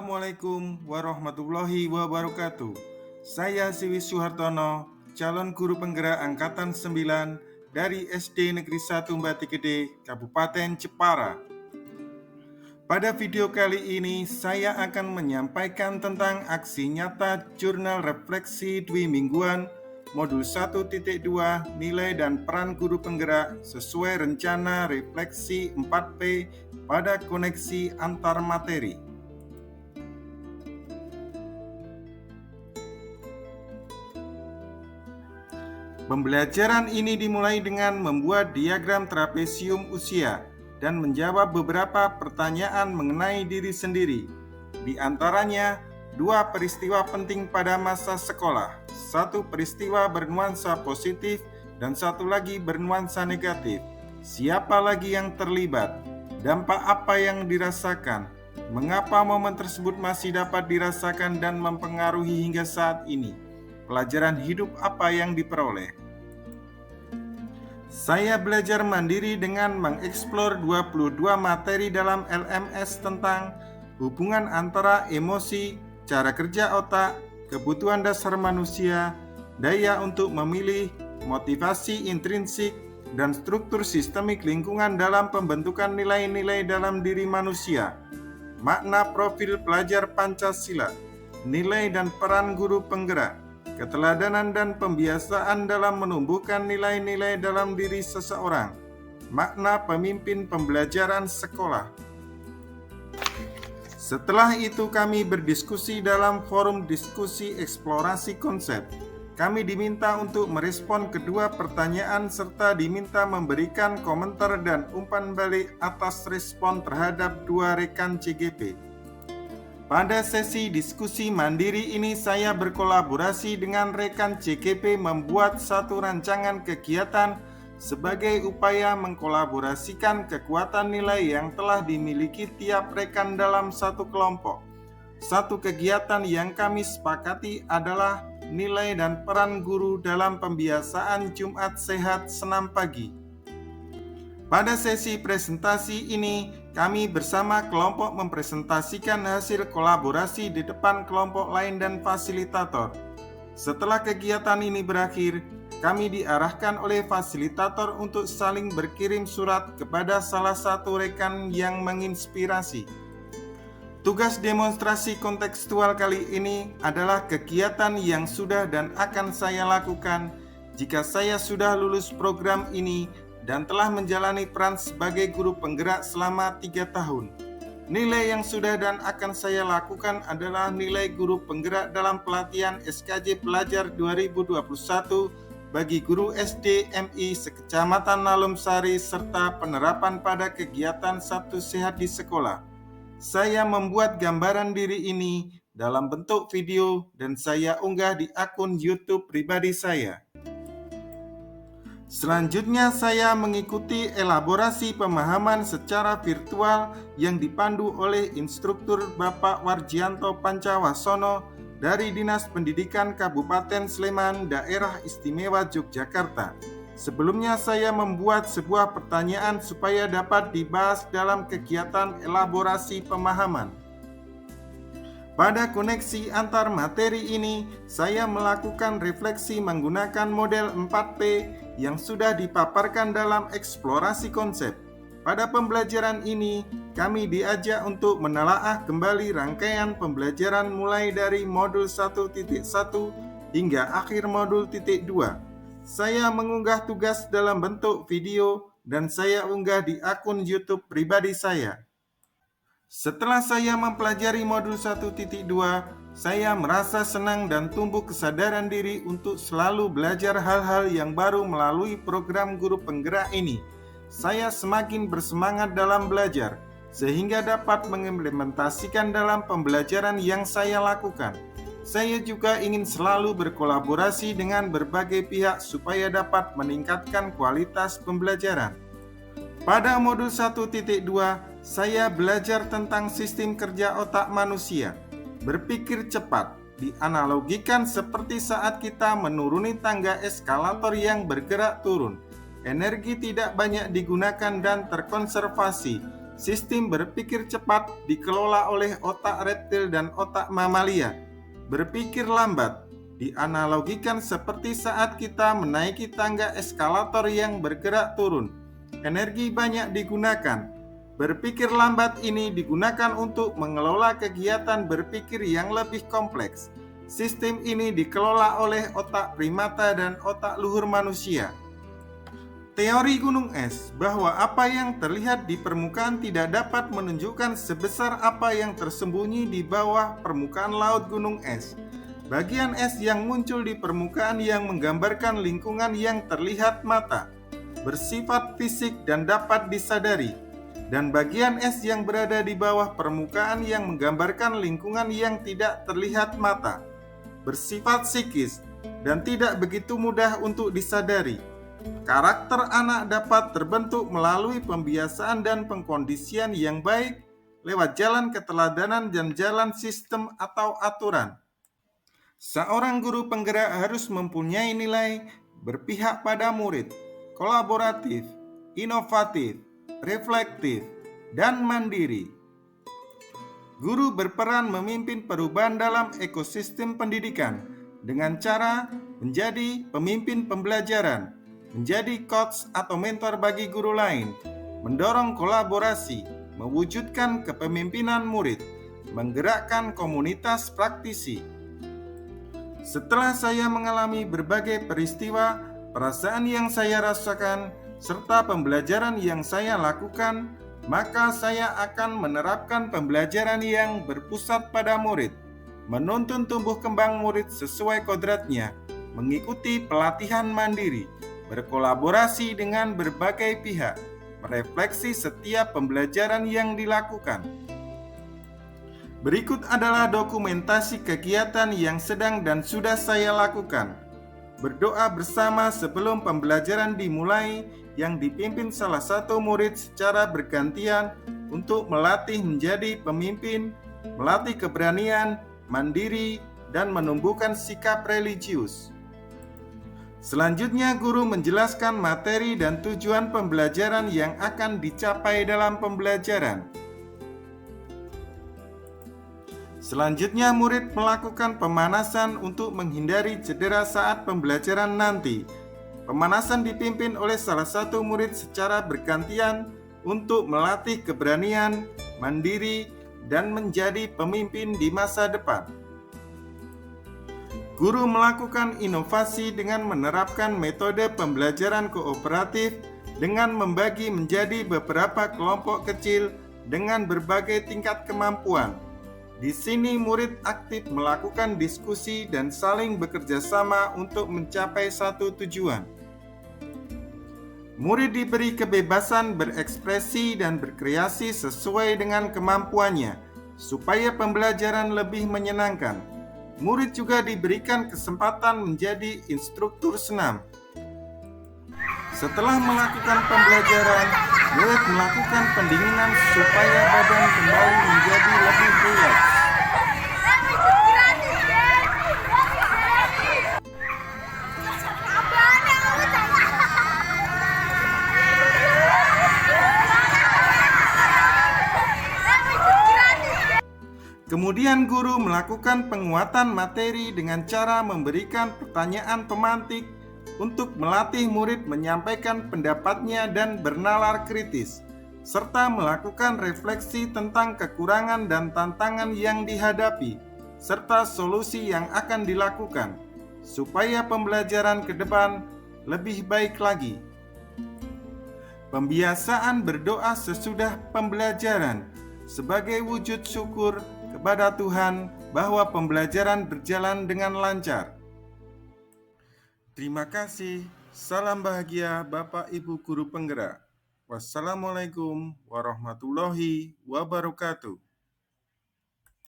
Assalamualaikum warahmatullahi wabarakatuh. Saya Siwi Suhartono, calon guru penggerak Angkatan 9 dari SD Negeri 1 Batigede, Kabupaten Jepara. Pada video kali ini, saya akan menyampaikan tentang aksi nyata Jurnal Refleksi Dwi Mingguan Modul 1.2 Nilai dan Peran Guru Penggerak sesuai rencana refleksi 4P pada koneksi antar materi. Pembelajaran ini dimulai dengan membuat diagram trapesium usia dan menjawab beberapa pertanyaan mengenai diri sendiri. Di antaranya, 2 peristiwa penting pada masa sekolah, 1 peristiwa bernuansa positif dan 1 lagi bernuansa negatif. Siapa lagi yang terlibat? Dampak apa yang dirasakan? Mengapa momen tersebut masih dapat dirasakan dan mempengaruhi hingga saat ini? Pelajaran hidup apa yang diperoleh? Saya belajar mandiri dengan mengeksplor 22 materi dalam LMS tentang hubungan antara emosi, cara kerja otak, kebutuhan dasar manusia, daya untuk memilih, motivasi intrinsik, dan struktur sistemik lingkungan dalam pembentukan nilai-nilai dalam diri manusia, makna profil pelajar Pancasila, nilai dan peran guru penggerak, keteladanan dan pembiasaan dalam menumbuhkan nilai-nilai dalam diri seseorang, makna pemimpin pembelajaran sekolah. Setelah itu kami berdiskusi dalam forum diskusi eksplorasi konsep. Kami diminta untuk merespon kedua pertanyaan serta diminta memberikan komentar dan umpan balik atas respon terhadap 2 rekan CGP. Pada sesi diskusi mandiri ini saya berkolaborasi dengan rekan CGP membuat satu rancangan kegiatan sebagai upaya mengkolaborasikan kekuatan nilai yang telah dimiliki tiap rekan dalam satu kelompok. Satu kegiatan yang kami sepakati adalah nilai dan peran guru dalam pembiasaan Jumat Sehat senam pagi. Pada sesi presentasi ini, kami bersama kelompok mempresentasikan hasil kolaborasi di depan kelompok lain dan fasilitator. Setelah kegiatan ini berakhir, kami diarahkan oleh fasilitator untuk saling berkirim surat kepada salah satu rekan yang menginspirasi. Tugas demonstrasi kontekstual kali ini adalah kegiatan yang sudah dan akan saya lakukan jika saya sudah lulus program ini dan telah menjalani peran sebagai guru penggerak selama 3 tahun. Nilai yang sudah dan akan saya lakukan adalah nilai guru penggerak dalam pelatihan SKJ Pelajar 2021 bagi guru SD MI sekecamatan Nalumsari serta penerapan pada kegiatan Sabtu Sehat di sekolah. Saya membuat gambaran diri ini dalam bentuk video dan saya unggah di akun YouTube pribadi saya. Selanjutnya saya mengikuti elaborasi pemahaman secara virtual yang dipandu oleh instruktur Bapak Warjianto Pancawasono dari Dinas Pendidikan Kabupaten Sleman, Daerah Istimewa Yogyakarta. Sebelumnya saya membuat sebuah pertanyaan supaya dapat dibahas dalam kegiatan elaborasi pemahaman. Pada koneksi antar materi ini, saya melakukan refleksi menggunakan model 4P yang sudah dipaparkan dalam eksplorasi konsep. Pada pembelajaran ini, kami diajak untuk menelaah kembali rangkaian pembelajaran mulai dari modul 1.1 hingga akhir modul 2. Saya mengunggah tugas dalam bentuk video dan saya unggah di akun YouTube pribadi saya. Setelah saya mempelajari modul 1.2, saya merasa senang dan tumbuh kesadaran diri untuk selalu belajar hal-hal yang baru melalui program guru penggerak ini. Saya semakin bersemangat dalam belajar, sehingga dapat mengimplementasikan dalam pembelajaran yang saya lakukan. Saya juga ingin selalu berkolaborasi dengan berbagai pihak supaya dapat meningkatkan kualitas pembelajaran. Pada modul 1.2, saya belajar tentang sistem kerja otak manusia. Berpikir cepat dianalogikan seperti saat kita menuruni tangga eskalator yang bergerak turun. Energi tidak banyak digunakan dan terkonservasi, Sistem berpikir cepat dikelola oleh otak reptil dan otak mamalia. Berpikir lambat dianalogikan seperti saat kita menaiki tangga eskalator yang bergerak turun. Energi banyak digunakan. Berpikir lambat ini digunakan untuk mengelola kegiatan berpikir yang lebih kompleks. Sistem ini dikelola oleh otak primata dan otak luhur manusia. Teori gunung es bahwa apa yang terlihat di permukaan tidak dapat menunjukkan sebesar apa yang tersembunyi di bawah permukaan laut gunung es. Bagian es yang muncul di permukaan yang menggambarkan lingkungan yang terlihat mata, bersifat fisik dan dapat disadari, dan bagian es yang berada di bawah permukaan yang menggambarkan lingkungan yang tidak terlihat mata, bersifat psikis, dan tidak begitu mudah untuk disadari. Karakter anak dapat terbentuk melalui pembiasaan dan pengkondisian yang baik lewat jalan keteladanan dan jalan sistem atau aturan. Seorang guru penggerak harus mempunyai nilai berpihak pada murid, kolaboratif, inovatif, reflektif, dan mandiri. Guru berperan memimpin perubahan dalam ekosistem pendidikan dengan cara menjadi pemimpin pembelajaran, menjadi coach atau mentor bagi guru lain, mendorong kolaborasi, mewujudkan kepemimpinan murid, menggerakkan komunitas praktisi. Setelah saya mengalami berbagai peristiwa, perasaan yang saya rasakan, serta pembelajaran yang saya lakukan, maka saya akan menerapkan pembelajaran yang berpusat pada murid, menuntun tumbuh kembang murid sesuai kodratnya, mengikuti pelatihan mandiri, berkolaborasi dengan berbagai pihak, merefleksi setiap pembelajaran yang dilakukan. Berikut adalah dokumentasi kegiatan yang sedang dan sudah saya lakukan. Berdoa bersama sebelum pembelajaran dimulai yang dipimpin salah satu murid secara bergantian untuk melatih menjadi pemimpin, melatih keberanian, mandiri, dan menumbuhkan sikap religius. Selanjutnya, guru menjelaskan materi dan tujuan pembelajaran yang akan dicapai dalam pembelajaran. Selanjutnya, murid melakukan pemanasan untuk menghindari cedera saat pembelajaran nanti. Pemanasan dipimpin oleh salah satu murid secara bergantian untuk melatih keberanian, mandiri, dan menjadi pemimpin di masa depan. Guru melakukan inovasi dengan menerapkan metode pembelajaran kooperatif dengan membagi menjadi beberapa kelompok kecil dengan berbagai tingkat kemampuan. Di sini murid aktif melakukan diskusi dan saling bekerja sama untuk mencapai satu tujuan. Murid diberi kebebasan berekspresi dan berkreasi sesuai dengan kemampuannya, supaya pembelajaran lebih menyenangkan. Murid juga diberikan kesempatan menjadi instruktur senam. Setelah melakukan pembelajaran, murid melakukan pendinginan supaya badan kembali menjadi lebih rileks. Kemudian guru melakukan penguatan materi dengan cara memberikan pertanyaan pemantik untuk melatih murid menyampaikan pendapatnya dan bernalar kritis, serta melakukan refleksi tentang kekurangan dan tantangan yang dihadapi, serta solusi yang akan dilakukan, supaya pembelajaran ke depan lebih baik lagi. Pembiasaan berdoa sesudah pembelajaran sebagai wujud syukur kepada Tuhan bahwa pembelajaran berjalan dengan lancar. Terima kasih. Salam bahagia Bapak Ibu Guru Penggerak. Wassalamualaikum warahmatullahi wabarakatuh.